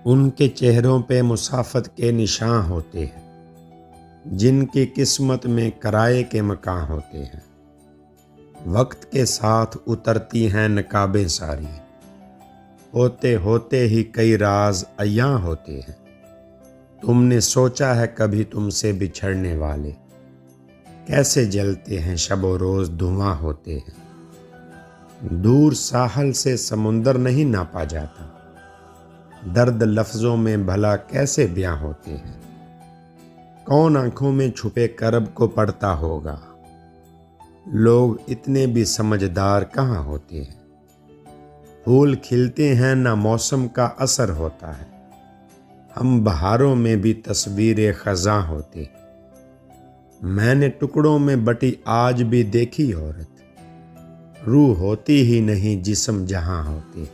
उनके चेहरों पे मुसाफत के निशान होते हैं, जिनकी किस्मत में किराए के मकान होते हैं। वक्त के साथ उतरती हैं नकाबें सारी, होते होते ही कई राज अय्यां होते हैं। तुमने सोचा है कभी तुमसे बिछड़ने वाले कैसे जलते हैं, शबो रोज धुआं होते हैं। दूर साहल से समुंदर नहीं नापा जाता, दर्द लफ्जों में भला कैसे बयां होते हैं। कौन आंखों में छुपे करब को पढ़ता होगा, लोग इतने भी समझदार कहाँ होते हैं। फूल खिलते हैं ना मौसम का असर होता है, हम बहारों में भी तस्वीरें खज़ां होते। मैंने टुकड़ों में बटी आज भी देखी औरत, रूह होती ही नहीं जिस्म जहां होते।